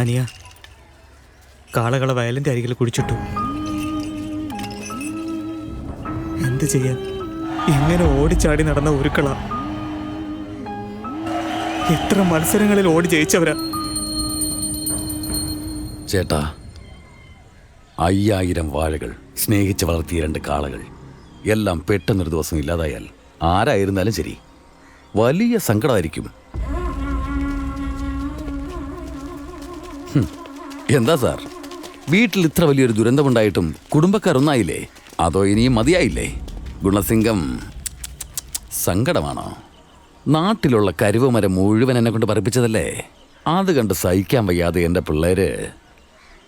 അനിയ, കാളകളെ വയലിന്റെ അരികിൽ കുടിച്ചിട്ടു. എന്ത് ചെയ്യാൻ? ഇങ്ങനെ ഓടിച്ചാടി നടന്ന ഉരുക്കള. എത്ര മത്സരങ്ങളിൽ ഓടി ജയിച്ചവരാ. ചേട്ടാ, 5000 വാഴകൾ, സ്നേഹിച്ച് വളർത്തിയ 2 കാളകൾ എല്ലാം പെട്ടെന്നൊരു ദിവസം ഇല്ലാതായാൽ ആരായിരുന്നാലും ശരി, വലിയ സങ്കടമായിരിക്കും. എന്താ സാർ, വീട്ടിൽ ഇത്ര വലിയൊരു ദുരന്തമുണ്ടായിട്ടും കുടുംബക്കാരൊന്നായില്ലേ? അതോ ഇനിയും മതിയായില്ലേ? ഗുണസിംഗം, സങ്കടമാണോ? നാട്ടിലുള്ള കരുവ് മരം മുഴുവൻ എന്നെ കൊണ്ട് പറപ്പിച്ചതല്ലേ? അത് കണ്ട് സഹിക്കാൻ വയ്യാതെ എൻ്റെ പിള്ളേര്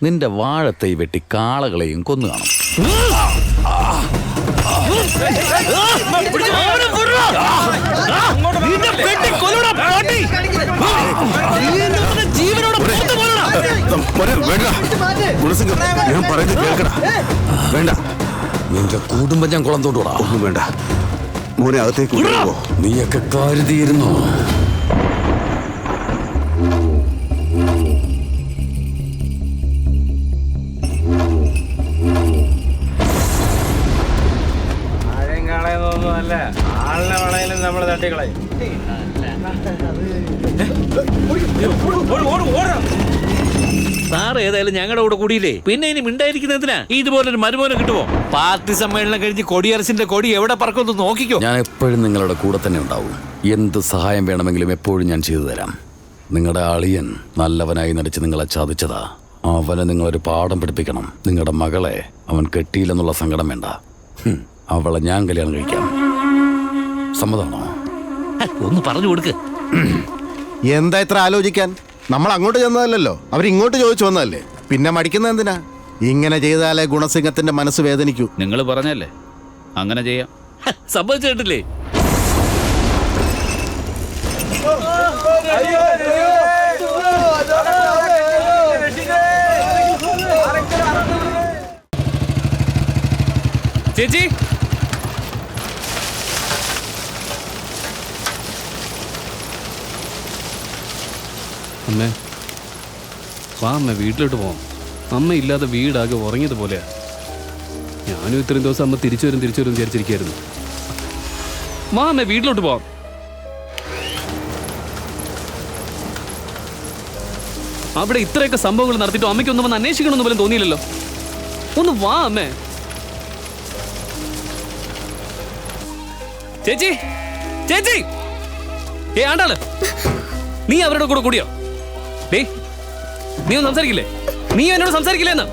നിന്റെ വാഴത്തൈ വെട്ടി കാളകളെയും കൊന്നു കാണും. വേണ്ട, നിന്റെ കുടുംബം ഞാൻ കുളം തോട്ടൂടാ. ഒന്നും വേണ്ട മോനെ, അകത്തേക്ക് നീയൊക്കെ കരുതിയിരുന്നു. ൊന്നുമല്ല, ആളിനെ വളയിലും നമ്മൾ തട്ടിക്കളയും. സാർ ഏതായാലും ഞങ്ങളുടെ കൂടെ കൂടിയില്ലേ, പിന്നെ ഇനി മിണ്ടായിരിക്കുന്നതിനാ? ഇതുപോലൊരു മരുമോനെ കിട്ടുമോ? പാർട്ടി സമ്മേളനം കഴിഞ്ഞ് കൊടിയരസിന്റെ കൊടി എവിടെ പറക്കൊന്ന് നോക്കിക്കോ. ഞാൻ എപ്പോഴും നിങ്ങളുടെ കൂടെ തന്നെ ഉണ്ടാവും. എന്ത് സഹായം വേണമെങ്കിലും എപ്പോഴും ഞാൻ ചെയ്തു തരാം. നിങ്ങളുടെ അളിയൻ നല്ലവനായി നടിച്ച് നിങ്ങളെ ചതിച്ചതാ. അവനെ നിങ്ങളൊരു പാഠം പഠിപ്പിക്കണം. നിങ്ങളുടെ മകളെ അവൻ കെട്ടിയില്ലെന്നുള്ള സങ്കടം വേണ്ട. അവളെ ഞാൻ കല്യാണം കഴിക്കാം. സമ്മതമാണോ? ഒന്ന് പറഞ്ഞു കൊടുക്ക്. എന്താ ഇത്ര ആലോചിക്കാൻ? നമ്മൾ അങ്ങോട്ട് ചെന്നതല്ലോ, അവരിങ്ങോട്ട് ചോദിച്ചു വന്നതല്ലേ. പിന്നെ മടിക്കുന്ന എന്തിനാ? ഇങ്ങനെ ചെയ്താലേ ഗുണസിംഗത്തിന്റെ മനസ്സ് വേദനിക്കൂ. നിങ്ങൾ പറഞ്ഞല്ലേ, അങ്ങനെ ചെയ്യാം. സമ്മതിച്ചിട്ടില്ലേ? ചേച്ചി, അമ്മേ വാ അമ്മ, വീട്ടിലോട്ട് പോവാം. അമ്മ ഇല്ലാതെ വീടാകെ ഉറങ്ങിയതുപോലെയാ. ഞാനും ഇത്രയും ദിവസം അമ്മ തിരിച്ചു വരും വിചാരിച്ചിരിക്കുകയായിരുന്നു. വാ അമ്മ, വീട്ടിലോട്ട് പോവാം. അവിടെ ഇത്രയൊക്കെ സംഭവങ്ങൾ നടത്തിയിട്ട് അമ്മയ്ക്കൊന്നും വന്ന് അന്വേഷിക്കണമെന്ന് പോലും തോന്നിയില്ലല്ലോ. ഒന്ന് വാ അമ്മേ. ചേച്ചി, ചേച്ചി, ആണ്ടാള്, നീ അവരുടെ കൂടെ കൂടിയോ? നീ ഒന്നും സംസാരിക്കില്ലേ? നീ എന്നോട് സംസാരിക്കില്ലേന്ന്?